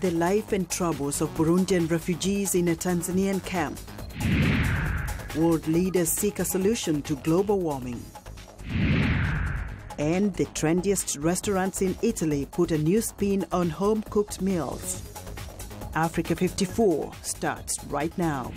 the life and troubles of Burundian refugees in a Tanzanian camp. World leaders seek a solution to global warming. And the trendiest restaurants in Italy put a new spin on home-cooked meals. Africa 54 starts right now.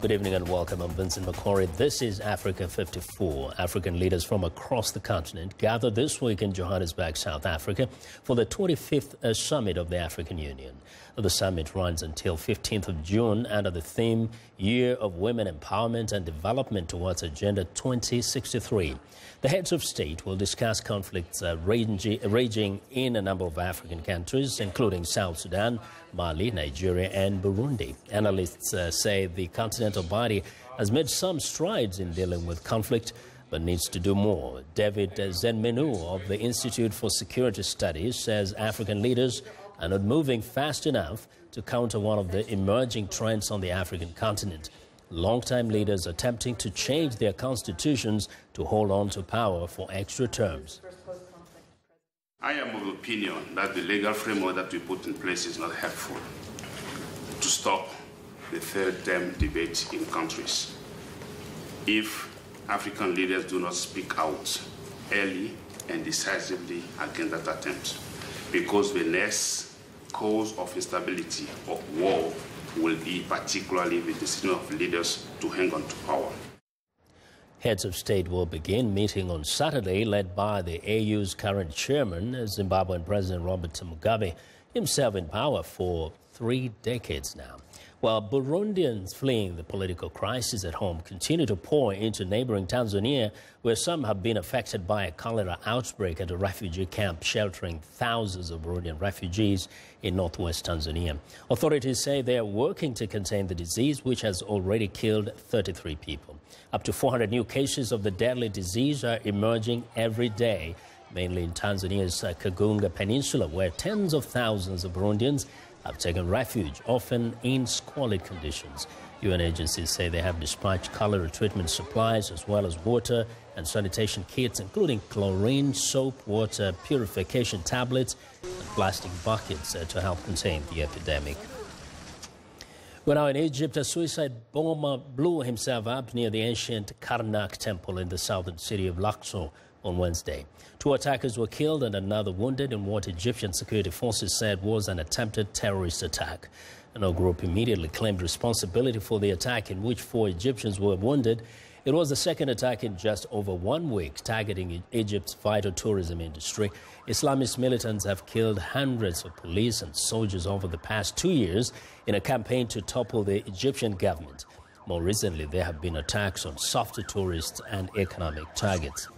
Good evening and welcome. I'm Vincent Makori. This is Africa 54. African leaders from across the continent gathered this week in Johannesburg, South Africa for the 25th Summit of the African Union. The summit runs until 15th of June under the theme Year of Women Empowerment and Development towards Agenda 2063. The heads of state will discuss conflicts raging in a number of African countries, including South Sudan, Mali, Nigeria and Burundi. Analysts say the continental body has made some strides in dealing with conflict, but needs to do more. David Zenmenu of the Institute for Security Studies says African leaders are not moving fast enough to counter one of the emerging trends on the African continent. Long-time leaders attempting to change their constitutions to hold on to power for extra terms. I am of the opinion that the legal framework that we put in place is not helpful to stop the third term debate in countries. If African leaders do not speak out early and decisively against that attempt, because the next cause of instability or war will be particularly the decision of leaders to hang on to power. Heads of state will begin meeting on Saturday, led by the AU's current chairman, Zimbabwean President Robert Mugabe, himself in power for 3 decades now. While Burundians fleeing the political crisis at home continue to pour into neighboring Tanzania, where some have been affected by a cholera outbreak at a refugee camp sheltering thousands of Burundian refugees in northwest Tanzania. Authorities say they are working to contain the disease, which has already killed 33 people. Up to 400 new cases of the deadly disease are emerging every day, mainly in Tanzania's Kagunga Peninsula, where tens of thousands of Burundians have taken refuge, often in squalid conditions. UN agencies say they have dispatched cholera treatment supplies as well as water and sanitation kits, including chlorine, soap, water purification tablets and plastic buckets to help contain the epidemic. Well, now in Egypt, a suicide bomber blew himself up near the ancient Karnak temple in the southern city of Luxor on Wednesday. 2 attackers were killed and another wounded in what Egyptian security forces said was an attempted terrorist attack. No group immediately claimed responsibility for the attack, in which 4 Egyptians were wounded. It was the second attack in just over 1 week, targeting Egypt's vital tourism industry. Islamist militants have killed hundreds of police and soldiers over the past 2 years in a campaign to topple the Egyptian government. More recently, there have been attacks on softer tourists and economic targets.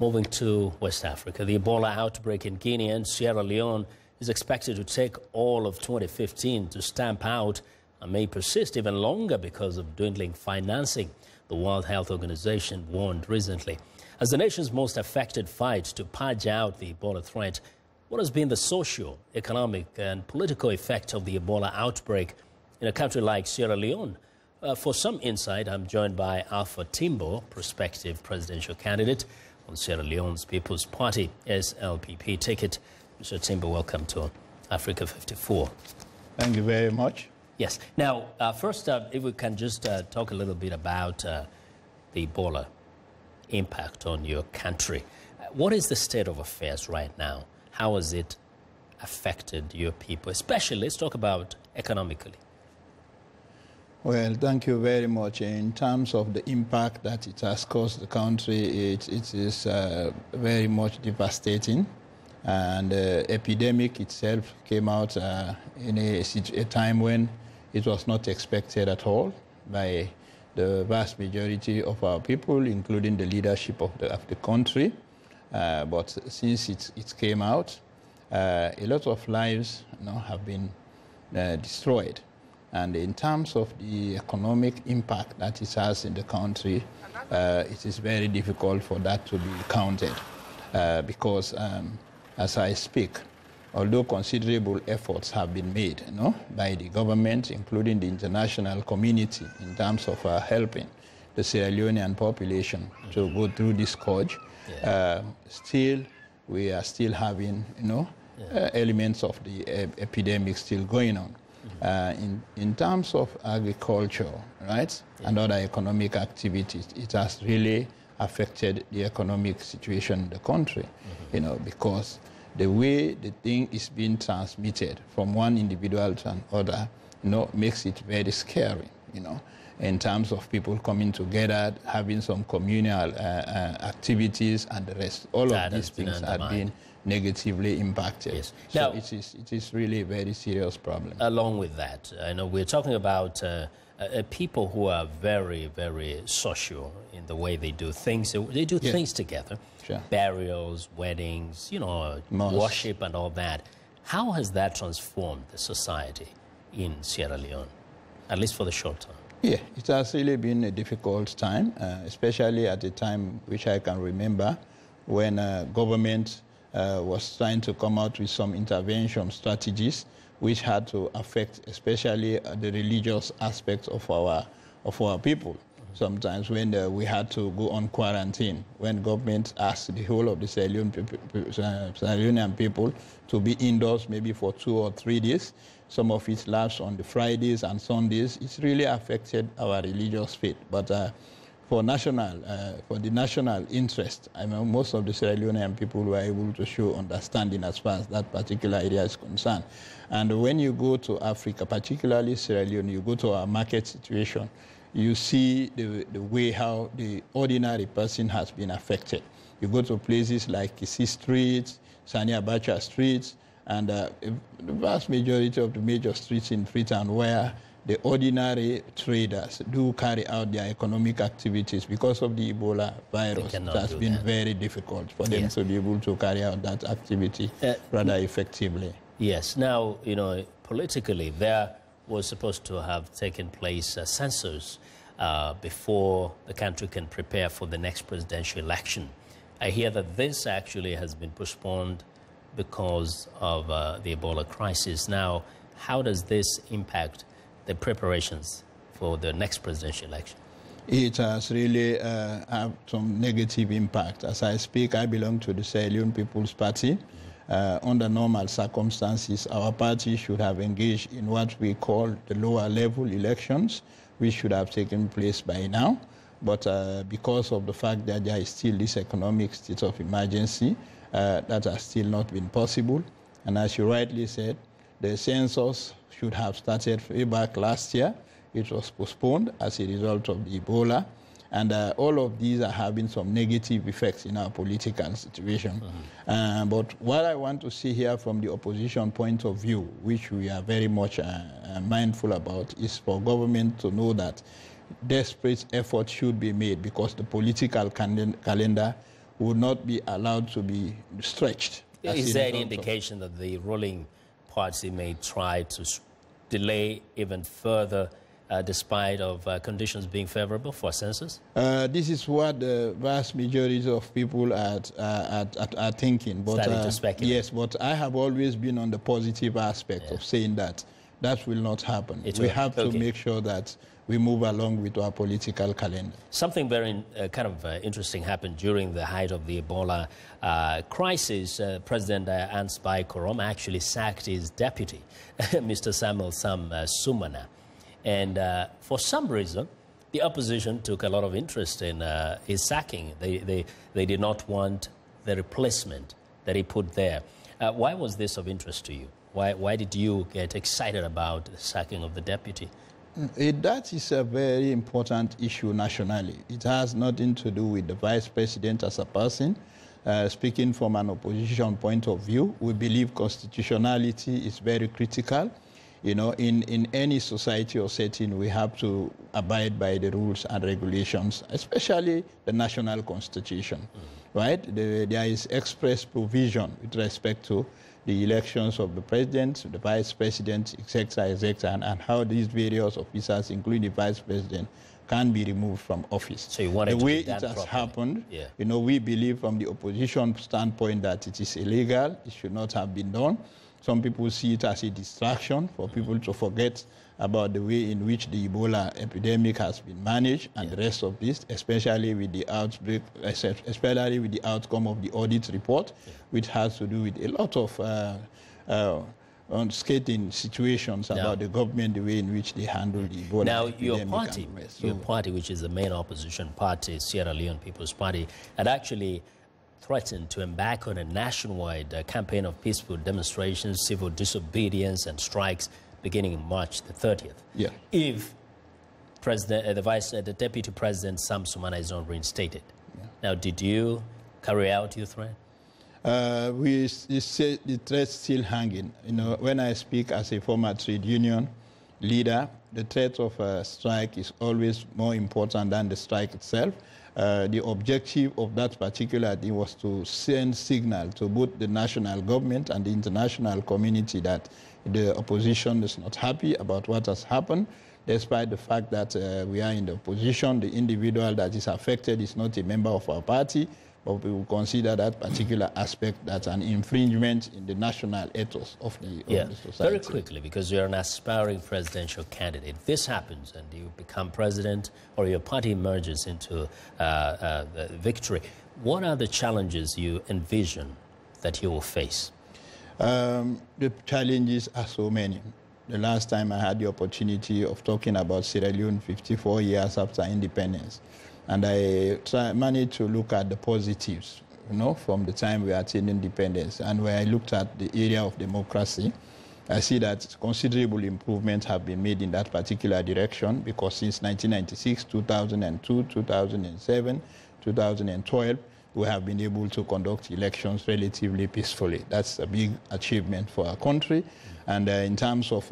Moving to West Africa, the Ebola outbreak in Guinea and Sierra Leone is expected to take all of 2015 to stamp out and may persist even longer because of dwindling financing, the World Health Organization warned recently. As the nation's most affected fight to purge out the Ebola threat, what has been the social, economic and political effect of the Ebola outbreak in a country like Sierra Leone? For some insight, I'm joined by Alpha Timbo, prospective presidential candidate on Sierra Leone's People's Party SLPP ticket. Mr. Timbo, welcome to Africa 54. Thank you very much. Yes. Now, first, if we can just talk a little bit about the Ebola impact on your country. What is the state of affairs right now? How has it affected your people? Especially, let's talk about economically. Well, thank you very much. In terms of the impact that it has caused the country, it is very much devastating. And the epidemic itself came out in a time when it was not expected at all by the vast majority of our people, including the leadership of the country. But since it came out, a lot of lives have been destroyed. And in terms of the economic impact that it has in the country, it is very difficult for that to be counted because as I speak, although considerable efforts have been made by the government, including the international community, in terms of helping the Sierra Leonean population to go through this scourge, still we are still having, elements of the epidemic still going on. In terms of agriculture, right, and other economic activities, it has really affected the economic situation in the country, because the way the thing is being transmitted from one individual to another, makes it very scary, in terms of people coming together, having some communal activities and the rest. All of these things have been negatively impacted. Yes. So now, it is really a very serious problem. Along with that, I know we're talking about people who are very, very social in the way they do things. They do things together, burials, weddings, worship and all that. How has that transformed the society in Sierra Leone, at least for the short term? Yeah, it has really been a difficult time, especially at a time which I can remember when government was trying to come out with some intervention strategies which had to affect especially the religious aspects of our people. Sometimes when we had to go on quarantine, when government asked the whole of the Sierra Leonean people to be indoors maybe for 2 or 3 days, some of it lapsed on the Fridays and Sundays. It's really affected our religious faith. But for the national interest, I mean, most of the Sierra Leonean people were able to show understanding as far as that particular area is concerned. And when you go to Africa, particularly Sierra Leone, you go to our market situation, you see the way how the ordinary person has been affected. You go to places like Kisi Street, Sani Abacha Street, and the vast majority of the major streets in Freetown where the ordinary traders do carry out their economic activities because of the Ebola virus. It has been very difficult for them to be able to carry out that activity rather effectively. Yes. Now, politically, there was supposed to have taken place a census before the country can prepare for the next presidential election. I hear that this actually has been postponed because of the Ebola crisis. Now, how does this impact the preparations for the next presidential election? It has really had some negative impact. As I speak, I belong to the Sierra Leone People's Party. Under normal circumstances, our party should have engaged in what we call the lower level elections, which should have taken place by now. But because of the fact that there is still this economic state of emergency, that has still not been possible. And as you rightly said, the census should have started way back last year. It was postponed as a result of the Ebola. And all of these are having some negative effects in our political situation. But what I want to see here from the opposition point of view, which we are very much mindful about, is for government to know that desperate effort should be made because the political calendar would not be allowed to be stretched. Is there any indication that the ruling party may try to delay even further despite of conditions being favorable for census? This is what the vast majority of people are thinking. But, starting to speculate. Yes, but I have always been on the positive aspect of saying that that will not happen. We have to make sure that we move along with our political calendar. Something very interesting happened during the height of the Ebola crisis. President Vincent Makori actually sacked his deputy, Mr. Samuel Sam Sumana. And for some reason, the opposition took a lot of interest in his sacking. They did not want the replacement that he put there. Why was this of interest to you? Why did you get excited about the sacking of the deputy? That is a very important issue nationally. It has nothing to do with the vice president as a person. Speaking from an opposition point of view, we believe constitutionality is very critical. In any society or setting, we have to abide by the rules and regulations, especially the national constitution, right? There is express provision with respect to the elections of the president, the vice president, etc., and how these various officers, including the vice president, can be removed from office. So you want the way it has happened, we believe from the opposition standpoint that it is illegal, it should not have been done. Some people see it as a distraction for people to forget about the way in which the Ebola epidemic has been managed and the rest of this, especially with the outbreak, especially with the outcome of the audit report, which has to do with a lot of scathing situations about the government, the way in which they handle the Ebola now, epidemic. Your party, which is the main opposition party, Sierra Leone People's Party, had actually threatened to embark on a nationwide campaign of peaceful demonstrations, civil disobedience and strikes beginning March the 30th. Yeah. If the Deputy President Sam Sumana is not reinstated. Yeah. Now, did you carry out your threat? We say the threat's still hanging. You know, when I speak as a former trade union leader, the threat of a strike is always more important than the strike itself. The objective of that particular thing was to send signal to both the national government and the international community that the opposition is not happy about what has happened, despite the fact that we are in the opposition. The individual that is affected is not a member of our party, but we will consider that particular aspect that's an infringement in the national ethos of the society. Very quickly, because you're an aspiring presidential candidate, if this happens and you become president or your party emerges into victory, what are the challenges you envision that you will face? The challenges are so many. The last time I had the opportunity of talking about Sierra Leone 54 years after independence, and I managed to look at the positives, you know, from the time we attained independence. And when I looked at the area of democracy, I see that considerable improvements have been made in that particular direction, because since 1996, 2002, 2007, 2012, we have been able to conduct elections relatively peacefully. That's a big achievement for our country. And in terms of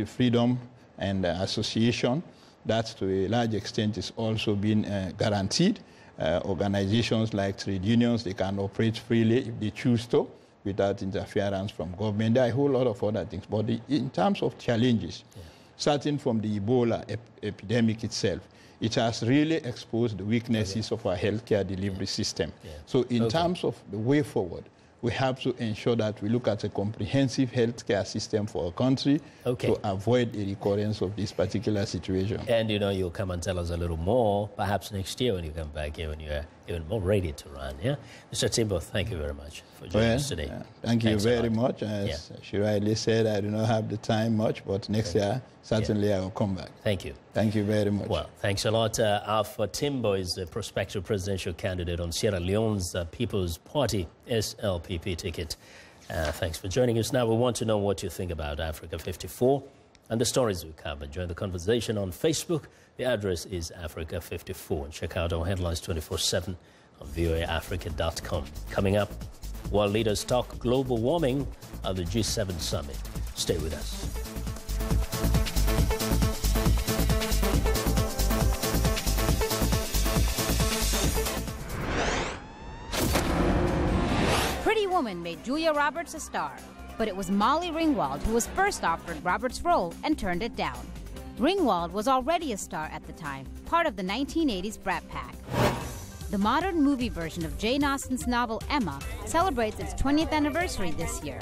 freedom and association, that to a large extent is also being guaranteed. Organizations like trade unions, they can operate freely if they choose to, without interference from government. There are a whole lot of other things. But in terms of challenges, starting from the Ebola epidemic itself, it has really exposed the weaknesses of our healthcare delivery system. So in terms of the way forward, we have to ensure that we look at a comprehensive healthcare system for our country to avoid the recurrence of this particular situation. And, you know, you'll come and tell us a little more, perhaps next year when you come back here, when you're even more ready to run, yeah? Mr. Timbo, thank you very much for joining us today. Thank you very much. As she rightly said, I do not have the time much, but next year, certainly I will come back. Thank you. Thank you very much. Well, thanks a lot. Alpha Timbo is the prospective presidential candidate on Sierra Leone's People's Party SLPP ticket. Thanks for joining us. Now we want to know what you think about Africa 54 and the stories we cover. Join the conversation on Facebook. The address is Africa 54. And check out our headlines 24/7 on voaafrica.com. Coming up, world leaders talk global warming at the G7 summit. Stay with us. Pretty Woman made Julia Roberts a star, but it was Molly Ringwald who was first offered Roberts' role and turned it down. Ringwald was already a star at the time, part of the 1980s Brat Pack. The modern movie version of Jane Austen's novel Emma celebrates its 20th anniversary this year.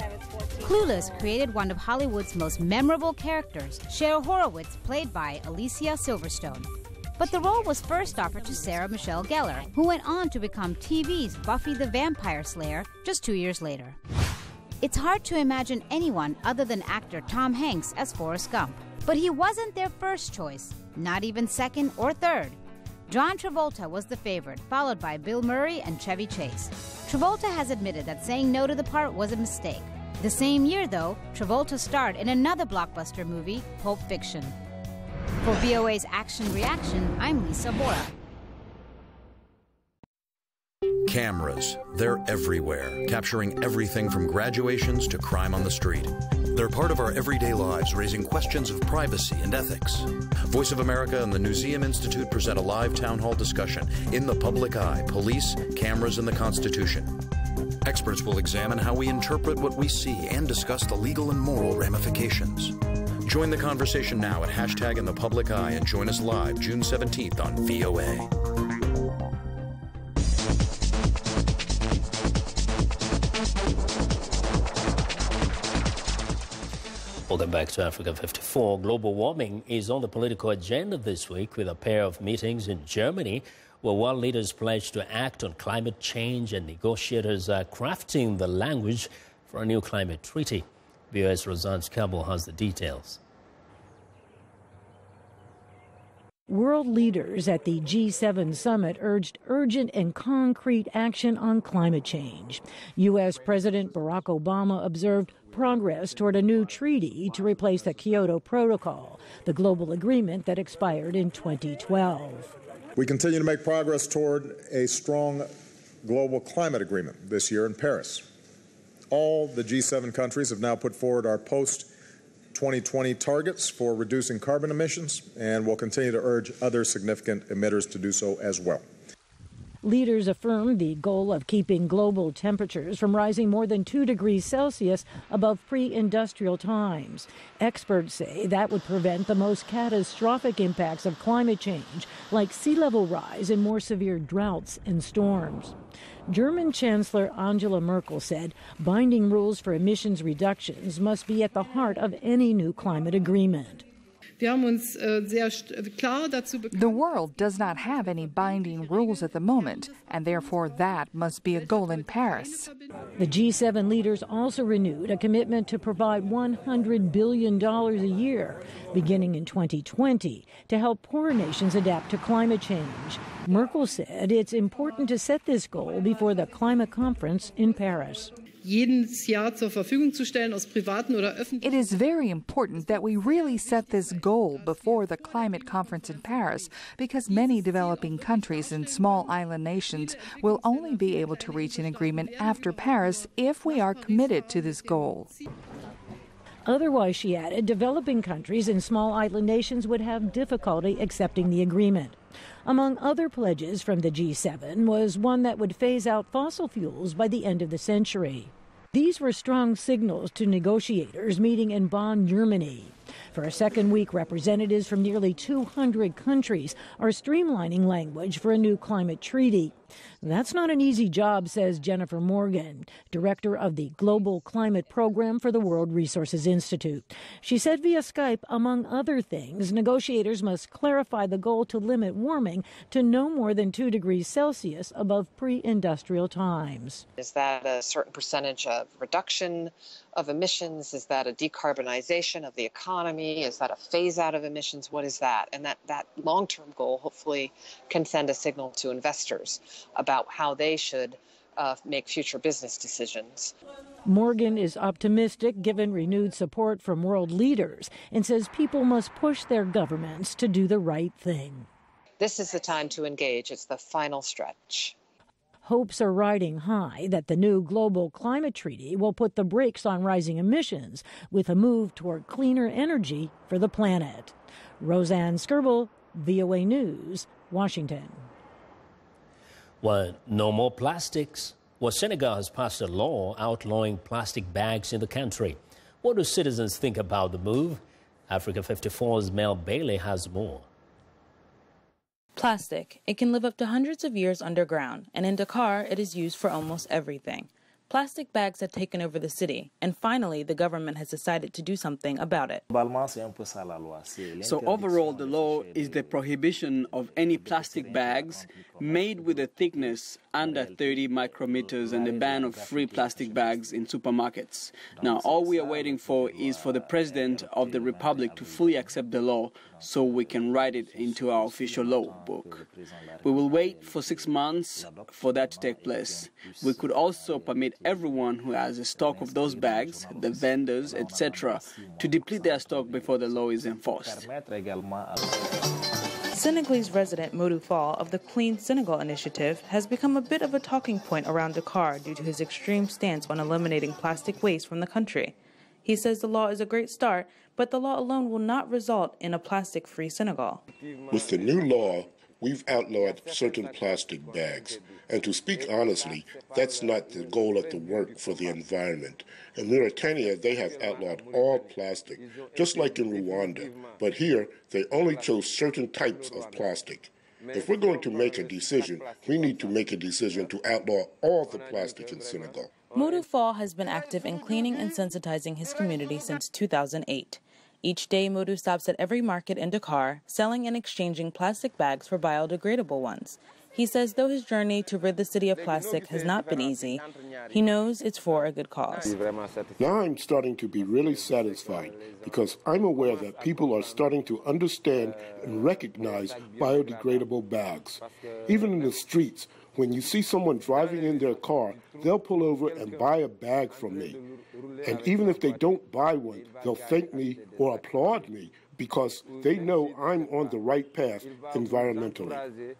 Clueless created one of Hollywood's most memorable characters, Cheryl Horowitz, played by Alicia Silverstone. But the role was first offered to Sarah Michelle Gellar, who went on to become TV's Buffy the Vampire Slayer just 2 years later. It's hard to imagine anyone other than actor Tom Hanks as Forrest Gump. But he wasn't their first choice, not even second or third. John Travolta was the favorite, followed by Bill Murray and Chevy Chase. Travolta has admitted that saying no to the part was a mistake. The same year, though, Travolta starred in another blockbuster movie, Pulp Fiction. For VOA's Action Reaction, I'm Lisa Bora. Cameras, they're everywhere, capturing everything from graduations to crime on the street. They're part of our everyday lives, raising questions of privacy and ethics. Voice of America and the Newseum Institute present a live town hall discussion, In the Public Eye, Police, Cameras, and the Constitution. Experts will examine how we interpret what we see and discuss the legal and moral ramifications. Join the conversation now at #InThePublicEye and join us live June 17th on VOA. Welcome back to Africa 54. Global warming is on the political agenda this week with a pair of meetings in Germany where world leaders pledge to act on climate change and negotiators are crafting the language for a new climate treaty. VOS Rosanne Kabul has the details. World leaders at the G7 summit urged urgent and concrete action on climate change. U.S. President Barack Obama observed progress toward a new treaty to replace the Kyoto Protocol, the global agreement that expired in 2012. We continue to make progress toward a strong global climate agreement this year in Paris. All the G7 countries have now put forward our post-2020 targets for reducing carbon emissions, and will continue to urge other significant emitters to do so as well. Leaders affirmed the goal of keeping global temperatures from rising more than 2 degrees Celsius above pre-industrial times. Experts say that would prevent the most catastrophic impacts of climate change, like sea level rise and more severe droughts and storms. German Chancellor Angela Merkel said binding rules for emissions reductions must be at the heart of any new climate agreement. The world does not have any binding rules at the moment, and therefore that must be a goal in Paris. The G7 leaders also renewed a commitment to provide $100 billion a year, beginning in 2020, to help poorer nations adapt to climate change. Merkel said it's important to set this goal before the climate conference in Paris. It is very important that we really set this goal before the climate conference in Paris, because many developing countries and small island nations will only be able to reach an agreement after Paris if we are committed to this goal. Otherwise, she added, developing countries and small island nations would have difficulty accepting the agreement. Among other pledges from the G7 was one that would phase out fossil fuels by the end of the century. These were strong signals to negotiators meeting in Bonn, Germany. For a second week, representatives from nearly 200 countries are streamlining language for a new climate treaty. That's not an easy job, says Jennifer Morgan, director of the Global Climate Program for the World Resources Institute. She said via Skype, among other things, negotiators must clarify the goal to limit warming to no more than 2 degrees Celsius above pre-industrial times. Is that a certain percentage of reduction of emissions? Is that a decarbonization of the economy? Is that a phase out of emissions? What is that? And that long-term goal hopefully can send a signal to investors about how they should make future business decisions. Morgan is optimistic given renewed support from world leaders and says people must push their governments to do the right thing. This is the time to engage. It's the final stretch. Hopes are riding high that the new global climate treaty will put the brakes on rising emissions with a move toward cleaner energy for the planet. Rosanne Skirble, VOA News, Washington. Well, no more plastics. Well, Senegal has passed a law outlawing plastic bags in the country. What do citizens think about the move? Africa 54's Mel Bailey has more. Plastic. It can live up to hundreds of years underground, and in Dakar, it is used for almost everything. Plastic bags have taken over the city, and finally, the government has decided to do something about it. So overall, the law is the prohibition of any plastic bags made with a thickness under 30 micrometers and the ban of free plastic bags in supermarkets. Now, all we are waiting for is for the President of the Republic to fully accept the law so we can write it into our official law book. We will wait for 6 months for that to take place. We could also permit everyone who has a stock of those bags, the vendors, etc., to deplete their stock before the law is enforced. Senegalese resident Modou Fall of the Clean Senegal initiative has become a bit of a talking point around Dakar due to his extreme stance on eliminating plastic waste from the country. He says the law is a great start, but the law alone will not result in a plastic-free Senegal. With the new law, we've outlawed certain plastic bags. And to speak honestly, that's not the goal of the work for the environment. In Mauritania, they have outlawed all plastic, just like in Rwanda. But here, they only chose certain types of plastic. If we're going to make a decision, we need to make a decision to outlaw all the plastic in Senegal. Mudu Fall has been active in cleaning and sensitizing his community since 2008. Each day, Mudu stops at every market in Dakar, selling and exchanging plastic bags for biodegradable ones. He says though his journey to rid the city of plastic has not been easy, he knows it's for a good cause. Now I'm starting to be really satisfied because I'm aware that people are starting to understand and recognize biodegradable bags. Even in the streets, when you see someone driving in their car, they'll pull over and buy a bag from me. And even if they don't buy one, they'll thank me or applaud me because they know I'm on the right path environmentally.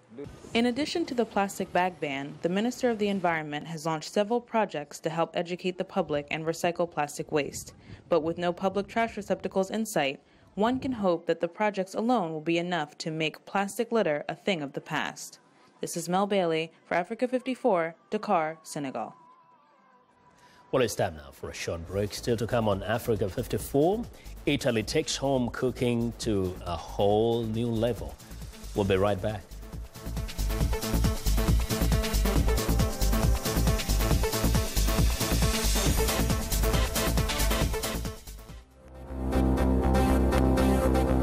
In addition to the plastic bag ban, the Minister of the Environment has launched several projects to help educate the public and recycle plastic waste. But with no public trash receptacles in sight, one can hope that the projects alone will be enough to make plastic litter a thing of the past. This is Mel Bailey for Africa 54, Dakar, Senegal. Well, it's time now for a short break. Still to come on Africa 54. Italy takes home cooking to a whole new level. We'll be right back.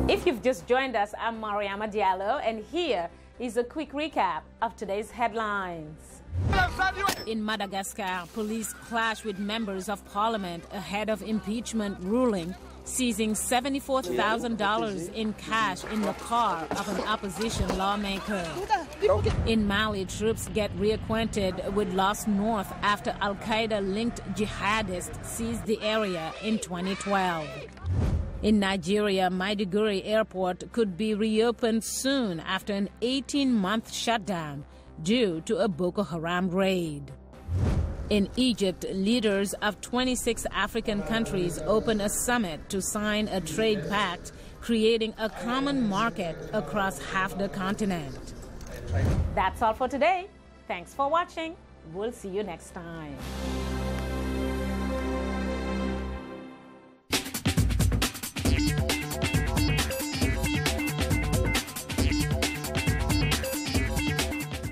If you've just joined us, I'm Mariama Diallo, and here is a quick recap of today's headlines. In Madagascar, police clash with members of parliament ahead of impeachment ruling, seizing $74,000 in cash in the car of an opposition lawmaker. In Mali, troops get reacquainted with Lost North after Al-Qaeda-linked jihadists seized the area in 2012. In Nigeria, Maiduguri Airport could be reopened soon after an 18-month shutdown due to a Boko Haram raid. In Egypt, leaders of 26 African countries opened a summit to sign a trade pact, creating a common market across half the continent. That's all for today. Thanks for watching. We'll see you next time.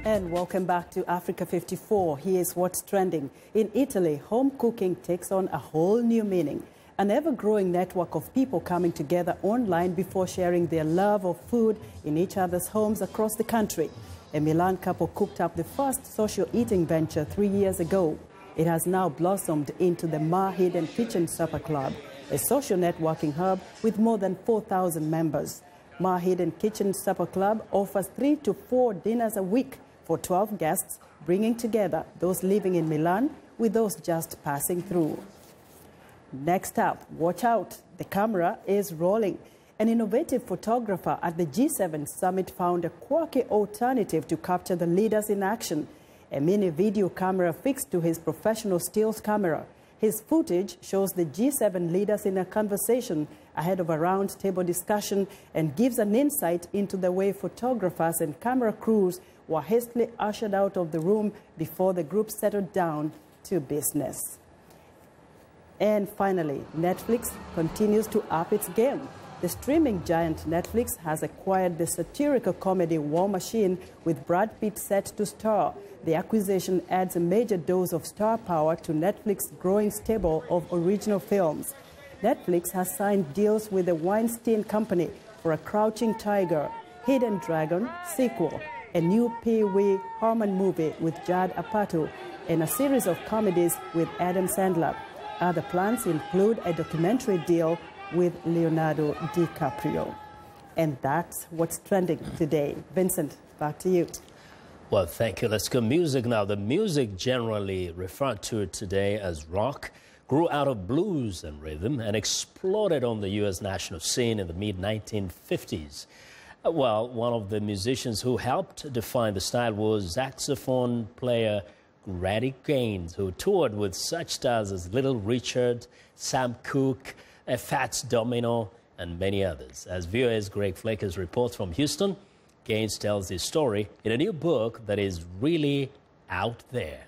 And welcome back to Africa 54. Here's what's trending. In Italy, home cooking takes on a whole new meaning. An ever-growing network of people coming together online before sharing their love of food in each other's homes across the country. A Milan couple cooked up the first social eating venture 3 years ago. It has now blossomed into the Ma Hidden Kitchen Supper Club, a social networking hub with more than 4,000 members. Ma Hidden Kitchen Supper Club offers 3 to 4 dinners a week for 12 guests, bringing together those living in Milan with those just passing through. Next up, watch out, the camera is rolling. An innovative photographer at the G7 summit found a quirky alternative to capture the leaders in action. A mini video camera fixed to his professional stills camera. His footage shows the G7 leaders in a conversation ahead of a round-table discussion and gives an insight into the way photographers and camera crews were hastily ushered out of the room before the group settled down to business. And finally, Netflix continues to up its game. The streaming giant Netflix has acquired the satirical comedy War Machine with Brad Pitt set to star. The acquisition adds a major dose of star power to Netflix's growing stable of original films. Netflix has signed deals with the Weinstein Company for a Crouching Tiger, Hidden Dragon sequel, a new Pee Wee Herman movie with Judd Apatow, and a series of comedies with Adam Sandler. Other plans include a documentary deal with Leonardo DiCaprio. And that's what's trending today. Vincent, back to you. Well, thank you. Let's go music now. The music generally referred to today as rock grew out of blues and rhythm and exploded on the U.S. national scene in the mid-1950s. Well, one of the musicians who helped define the style was saxophone player Grady Gaines, who toured with such stars as Little Richard, Sam Cooke, Fats Domino, and many others. As VOA's Greg Flakers reports from Houston, Gaines tells his story in a new book that is really out there.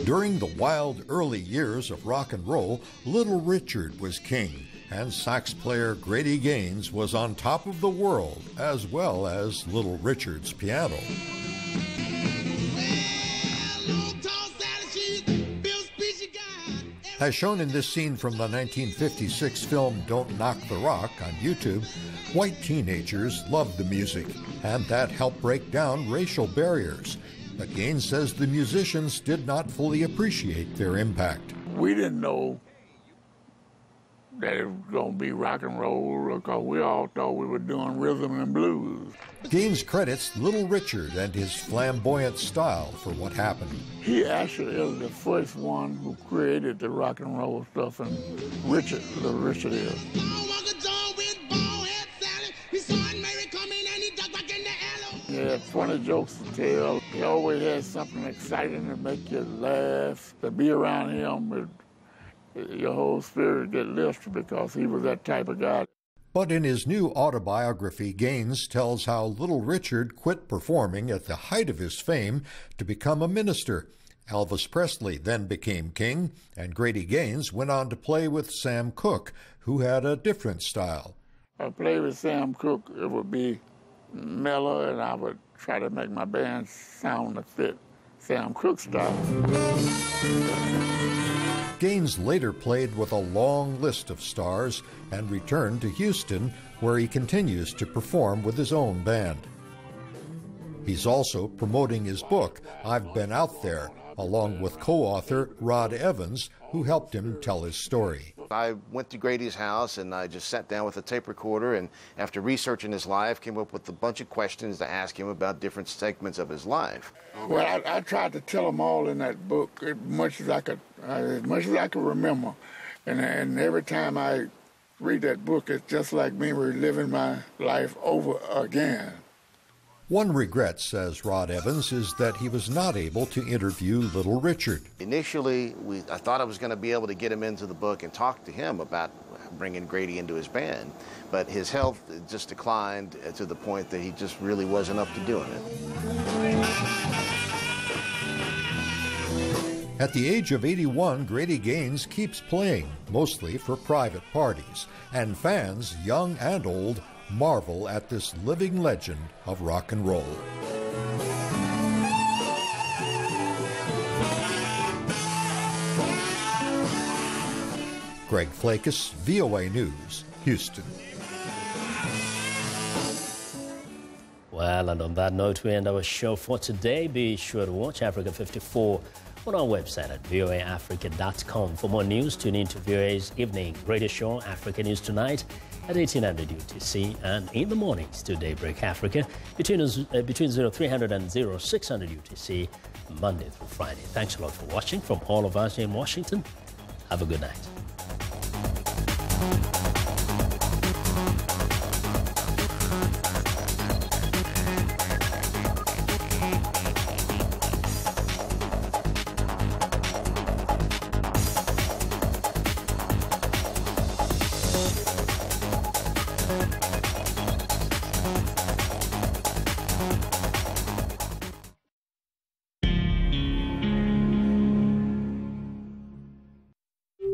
During the wild early years of rock and roll, Little Richard was king, and sax player Grady Gaines was on top of the world, as well as Little Richard's piano. As shown in this scene from the 1956 film Don't Knock the Rock on YouTube, white teenagers loved the music, and that helped break down racial barriers. But Gaines says the musicians did not fully appreciate their impact. We didn't know that it was going to be rock and roll because we all thought we were doing rhythm and blues. Gaines credits Little Richard and his flamboyant style for what happened. He actually is the first one who created the rock and roll stuff, and Little Richard is. He had funny jokes to tell. He always had something exciting to make you laugh. To be around him, your whole spirit get lifted because he was that type of guy. But in his new autobiography, Gaines tells how Little Richard quit performing at the height of his fame to become a minister. Elvis Presley then became king, and Grady Gaines went on to play with Sam Cooke, who had a different style. I played with Sam Cooke, it would be mellow, and I would try to make my band sound to fit Sam Cooke's style. Gaines later played with a long list of stars and returned to Houston, where he continues to perform with his own band. He's also promoting his book, I've Been Out There, along with co-author Rod Evans, who helped him tell his story. I went to Grady's house and I just sat down with a tape recorder, and after researching his life, came up with a bunch of questions to ask him about different segments of his life. Well, I tried to tell them all in that book as much as I could remember. And every time I read that book, it's just like me reliving my life over again. One regret, says Rod Evans, is that he was not able to interview Little Richard. Initially, I thought I was going to be able to get him into the book and talk to him about bringing Grady into his band, but his health just declined to the point that he just really wasn't up to doing it. At the age of 81, Grady Gaines keeps playing, mostly for private parties, and fans, young and old, marvel at this living legend of rock and roll. Greg Flakes, VOA News, Houston. Well, and on that note, we end our show for today. Be sure to watch Africa 54 on our website at voaafrica.com. For more news, tune in to VOA's evening radio show, Africa News Tonight, at 1800 UTC, and in the mornings to Daybreak Africa between 0300 and 0600 UTC, Monday through Friday. Thanks a lot for watching. From all of us in Washington, have a good night.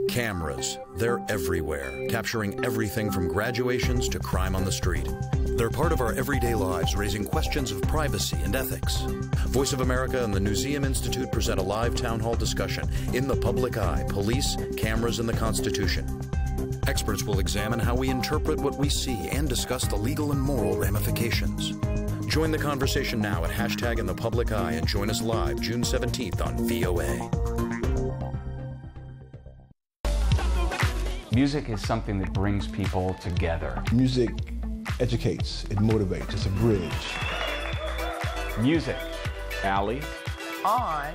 Cameras, they're everywhere, capturing everything from graduations to crime on the street. They're part of our everyday lives, raising questions of privacy and ethics. Voice of America and the Newseum Institute present a live town hall discussion, In the Public Eye, Police, Cameras, and the Constitution. Experts will examine how we interpret what we see and discuss the legal and moral ramifications. Join the conversation now at #InThePublicEye and join us live June 17th on VOA. Music is something that brings people together. Music educates, it motivates, it's a bridge. Music. Ali. On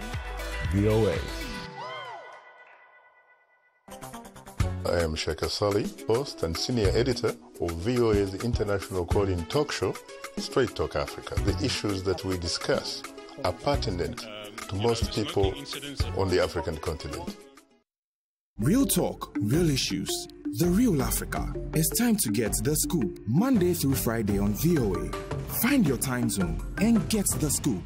VOA. I am Sheikha Sali, host and senior editor of VOA's international call-in talk show, Straight Talk Africa. The issues that we discuss are pertinent to most people on the African continent. Real talk, real issues, the real Africa. It's time to get the scoop, Monday through Friday on VOA. Find your time zone and get the scoop.